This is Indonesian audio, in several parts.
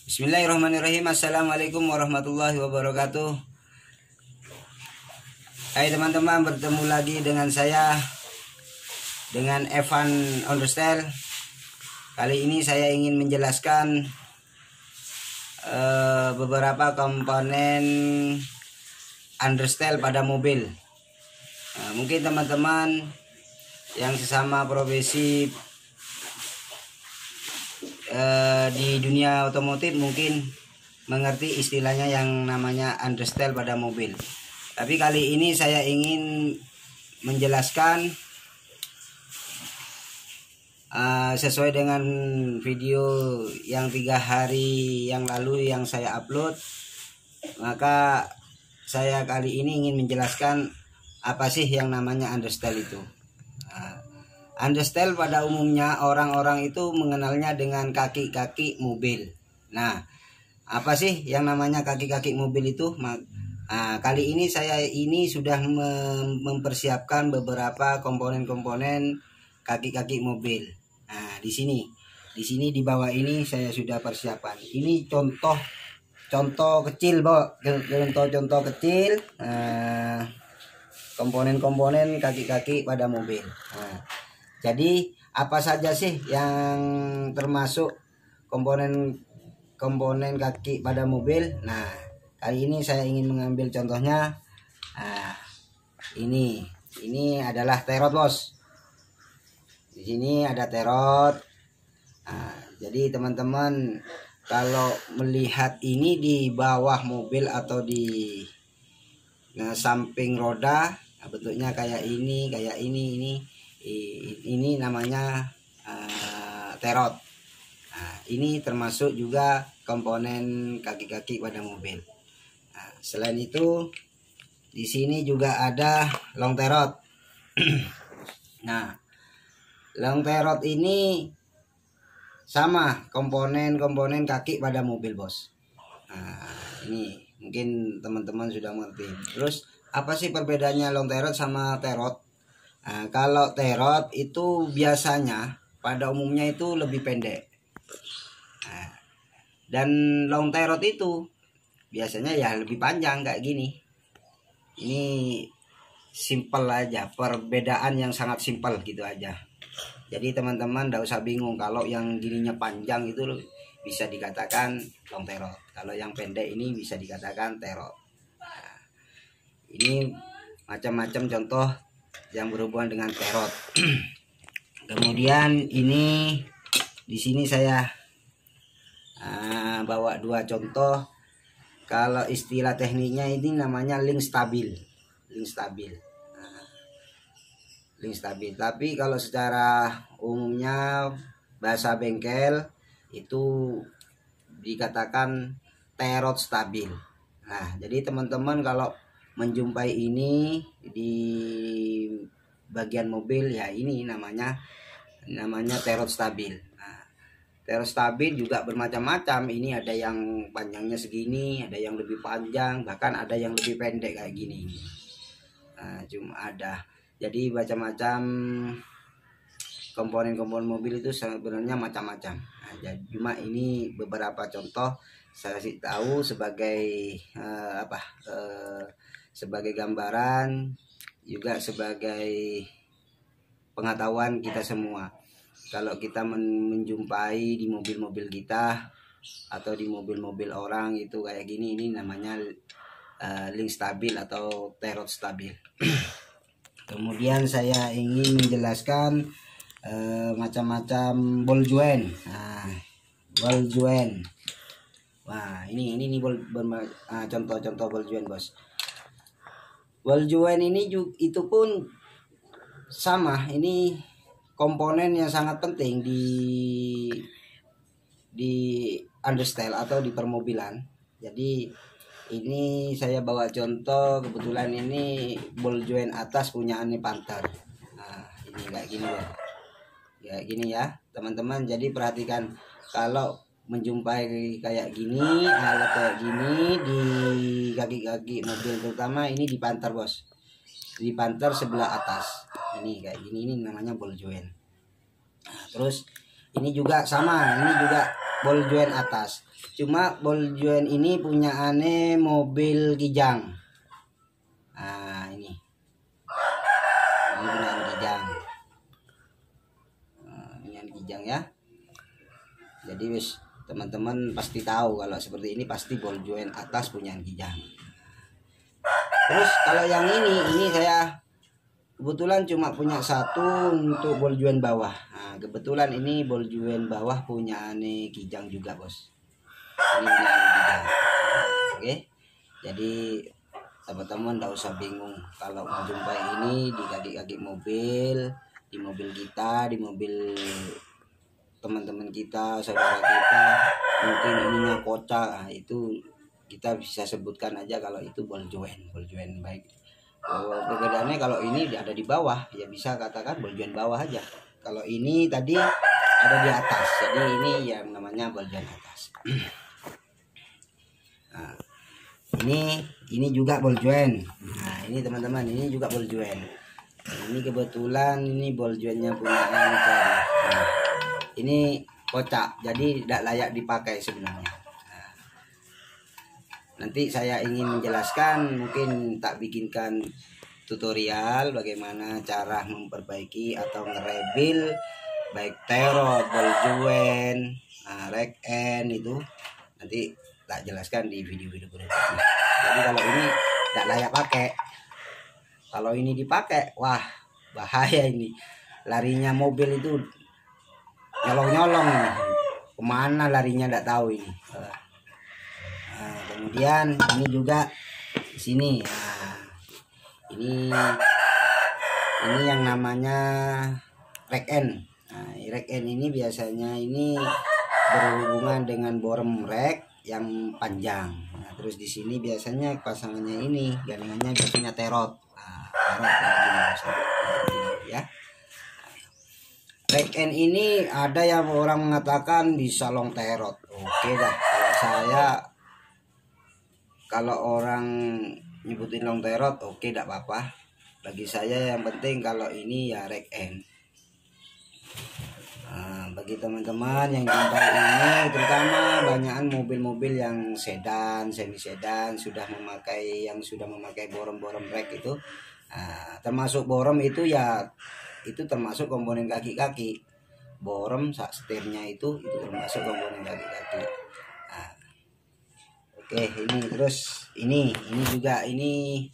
Bismillahirrahmanirrahim. Assalamualaikum warahmatullahi wabarakatuh. Hai teman-teman, bertemu lagi dengan saya, dengan Evan Understyle. Kali ini saya ingin menjelaskan beberapa komponen understyle pada mobil. Mungkin teman-teman yang sesama profesi di dunia otomotif mungkin mengerti istilahnya yang namanya understyle pada mobil. Tapi kali ini saya ingin menjelaskan sesuai dengan video yang 3 hari yang lalu yang saya upload. Maka saya kali ini ingin menjelaskan apa sih yang namanya understyle itu. Understyle pada umumnya orang-orang itu mengenalnya dengan kaki-kaki mobil. Nah, apa sih yang namanya kaki-kaki mobil itu? Kali ini saya sudah mempersiapkan beberapa komponen-komponen kaki-kaki mobil. Nah, di sini di bawah ini saya sudah persiapkan. Ini contoh kecil, contoh kecil komponen-komponen kaki-kaki pada mobil. Jadi apa saja sih yang termasuk komponen kaki pada mobil? Nah, kali ini saya ingin mengambil contohnya. Ini adalah terot, bos. Di sini ada terot. Jadi teman-teman kalau melihat ini di bawah mobil atau di samping roda, bentuknya kayak ini. Ini namanya terot. Ini termasuk juga komponen kaki-kaki pada mobil. Selain itu di sini juga ada long terot. Nah, long terot ini sama komponen kaki pada mobil, bos. Ini mungkin teman-teman sudah mengerti. Terus apa sih perbedaannya long terot sama terot? Kalau terot itu biasanya pada umumnya itu lebih pendek. Dan long terot itu biasanya ya lebih panjang kayak gini. Ini simple aja, perbedaan yang sangat simpel gitu aja. Jadi teman-teman tidak usah bingung kalau yang gininya panjang itu bisa dikatakan long terot. Kalau yang pendek ini bisa dikatakan terot. Ini macam-macam contoh yang berhubungan dengan terot. Kemudian ini di sini saya bawa 2 contoh. Kalau istilah tekniknya ini namanya link stabil. Tapi kalau secara umumnya bahasa bengkel itu dikatakan terot stabil. Nah, jadi teman-teman kalau menjumpai ini di bagian mobil ya, ini namanya terot stabil. Terot stabil juga bermacam-macam. Ini ada yang panjangnya segini, ada yang lebih panjang, bahkan ada yang lebih pendek kayak gini. Cuma ada. Jadi macam-macam komponen-komponen mobil itu sebenarnya macam-macam. Cuma ini beberapa contoh saya kasih tahu sebagai sebagai gambaran, juga sebagai pengetahuan kita semua. Kalau kita menjumpai di mobil-mobil kita atau di mobil-mobil orang itu kayak gini, ini namanya link stabil atau terot stabil. Kemudian saya ingin menjelaskan macam-macam ball joint. Ball joint. Wah, ini contoh-contoh ball joint, bos. Ball joint ini itu pun sama. Ini komponen yang sangat penting di understyle atau di permobilan. Jadi ini saya bawa contoh, kebetulan ini ball joint atas punya Ani Panther. Ini kayak gini ya. Kayak gini ya, teman-teman. Jadi perhatikan kalau menjumpai kayak gini, alat kayak gini di kaki-kaki mobil, terutama ini di Panther, bos. Di Panther sebelah atas. Ini kayak gini, ini namanya ball joint. Terus ini juga sama, ini juga ball joint atas. Cuma ball joint ini punya aneh mobil Kijang. Nah ini punya Kijang. Ini Kijang ya. Jadi wis teman-teman pasti tahu kalau seperti ini pasti ball joint atas punya Kijang. Terus kalau yang ini saya kebetulan cuma punya satu untuk ball joint bawah. Nah, kebetulan ini ball joint bawah punya aneh Kijang juga, bos. Ini punya aneh Kijang. Oke. Jadi teman-teman tidak usah bingung kalau menjumpai ini di kaki-kaki mobil, di mobil kita, di mobil teman-teman kita, saudara kita, mungkin ininya kocak. Nah, itu kita bisa sebutkan aja kalau itu ball joint baik. Perbedaannya kalau ini ada di bawah, ya bisa katakan ball joint bawah aja. Kalau ini tadi ada di atas, jadi ini yang namanya ball joint atas. Nah, ini juga ball joint. Nah, ini teman-teman, ini juga ball joint. Ini kebetulan ini ball jointnya punya nah, ini kocak, jadi tidak layak dipakai sebenarnya. Nanti saya ingin menjelaskan, mungkin tak bikinkan tutorial bagaimana cara memperbaiki atau ngerebil baik terot, ball joint, rek end itu nanti tak jelaskan di video-video berikutnya. Jadi kalau ini tidak layak pakai. Kalau ini dipakai, wah bahaya ini. Larinya mobil itu nyolong-nyolong ini. Kemana larinya tidak tahu ini. Nah, kemudian ini juga di sini. Nah, ini yang namanya rek end. Nah, rek end ini biasanya ini berhubungan dengan borem rek yang panjang. Nah, terus di sini biasanya pasangannya ini gandengannya biasanya terot. Nah, terot ya. Rek end ini ada yang orang mengatakan bisa long terot. Oke dah, kalau orang nyebutin long terot, oke, tidak apa-apa. Bagi saya yang penting kalau ini ya rek end. Nah, bagi teman-teman yang jumpai ini, terutama banyakan mobil-mobil yang sedan, semi sedan sudah memakai borem-borem rek itu. Nah, termasuk borem itu ya itu termasuk komponen kaki-kaki. Borem setirnya itu termasuk komponen kaki-kaki. Oke, ini terus ini juga ini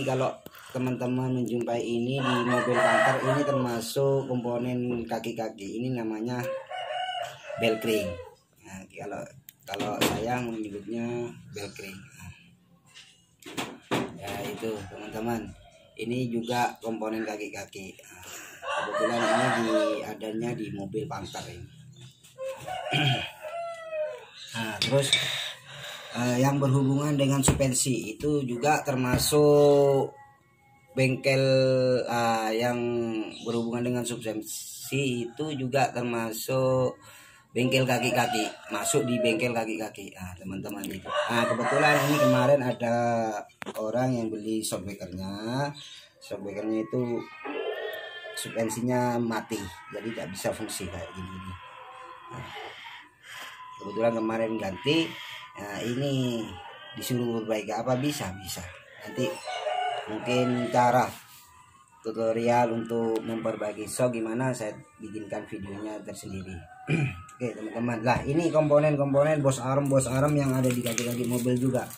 kalau teman-teman menjumpai ini di mobil kantor, ini termasuk komponen kaki-kaki. Ini namanya belkring. Nah, kalau saya menyebutnya belkring. Nah, ya itu teman-teman. Ini juga komponen kaki-kaki. Nah, kebetulan ini adanya di mobil kantor ini. Nah, terus yang berhubungan dengan suspensi itu juga termasuk bengkel. Yang berhubungan dengan suspensi itu juga termasuk bengkel kaki-kaki, masuk di bengkel kaki-kaki. Teman-teman itu. Kebetulan ini kemarin ada orang yang beli shockbreakernya itu suspensinya mati, jadi tidak bisa fungsi kayak gini. Kebetulan kemarin ganti. Nah, ini disuruh perbaiki apa bisa. Nanti mungkin cara tutorial untuk memperbaiki shock gimana saya bikinkan videonya tersendiri. Oke teman-teman, lah ini komponen bos arm yang ada di kaki-kaki mobil juga.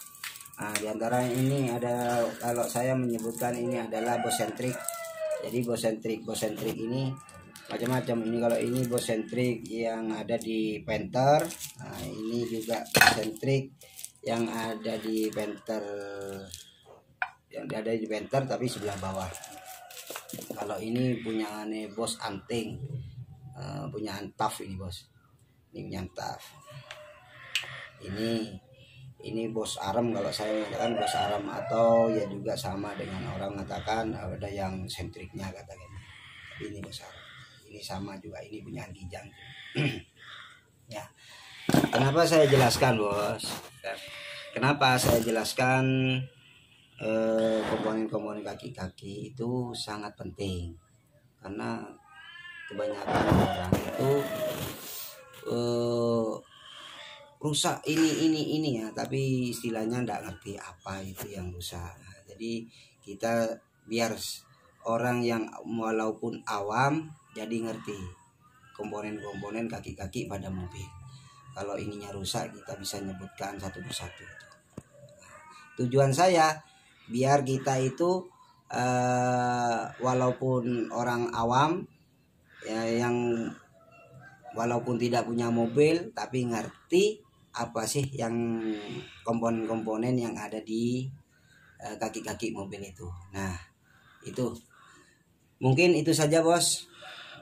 Nah, diantara ini ada, kalau saya menyebutkan ini adalah bos sentrik. Jadi bos sentrik ini macam-macam. Ini kalau ini bos sentrik yang ada di Panther. Nah, ini juga bos sentrik yang ada di Panther, tapi sebelah bawah. Kalau ini punya bos anting, punya antaf ini bos. Ini punya antaf. Ini bos arm, kalau saya mengatakan bos arm, atau ya juga sama dengan orang mengatakan ada yang sentriknya katakan. Ini bos arm. Ini sama juga, ini punya Kijang. Ya. Kenapa saya jelaskan, bos? Kenapa saya jelaskan komponen-komponen kaki-kaki itu sangat penting? Karena kebanyakan orang itu rusak ini ya, tapi istilahnya nggak ngerti apa itu yang rusak. Nah, jadi kita biar orang yang walaupun awam jadi ngerti komponen-komponen kaki-kaki pada mobil. Kalau ininya rusak kita bisa nyebutkan satu persatu. Tujuan saya biar kita itu walaupun orang awam ya, yang walaupun tidak punya mobil tapi ngerti apa sih yang komponen-komponen yang ada di kaki-kaki mobil itu. Nah, itu mungkin itu saja bos.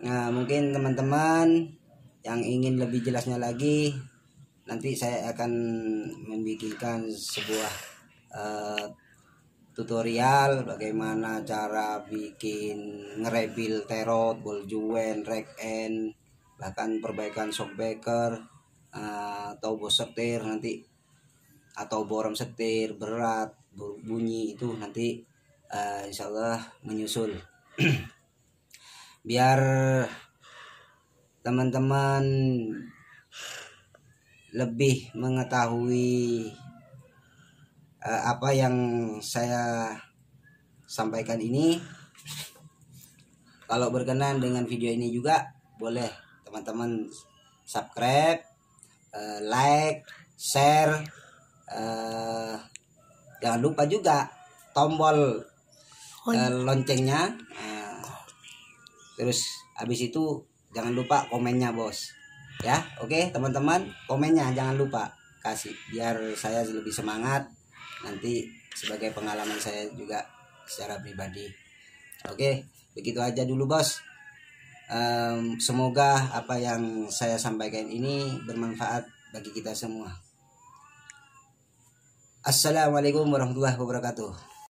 Nah, mungkin teman-teman yang ingin lebih jelasnya lagi, nanti saya akan membikinkan sebuah tutorial bagaimana cara bikin ngerebil terot, ball joint, rack end, bahkan perbaikan shockbreaker atau bos setir nanti, atau borom setir berat bunyi itu nanti insyaallah menyusul. Biar teman-teman lebih mengetahui apa yang saya sampaikan ini. Kalau berkenan dengan video ini juga boleh teman-teman subscribe, like, share, jangan lupa juga tombol loncengnya. Terus habis itu jangan lupa komennya bos ya. Oke teman-teman, komennya jangan lupa kasih biar saya lebih semangat nanti sebagai pengalaman saya juga secara pribadi. Oke, begitu aja dulu bos. Semoga apa yang saya sampaikan ini bermanfaat bagi kita semua. Assalamualaikum warahmatullahi wabarakatuh.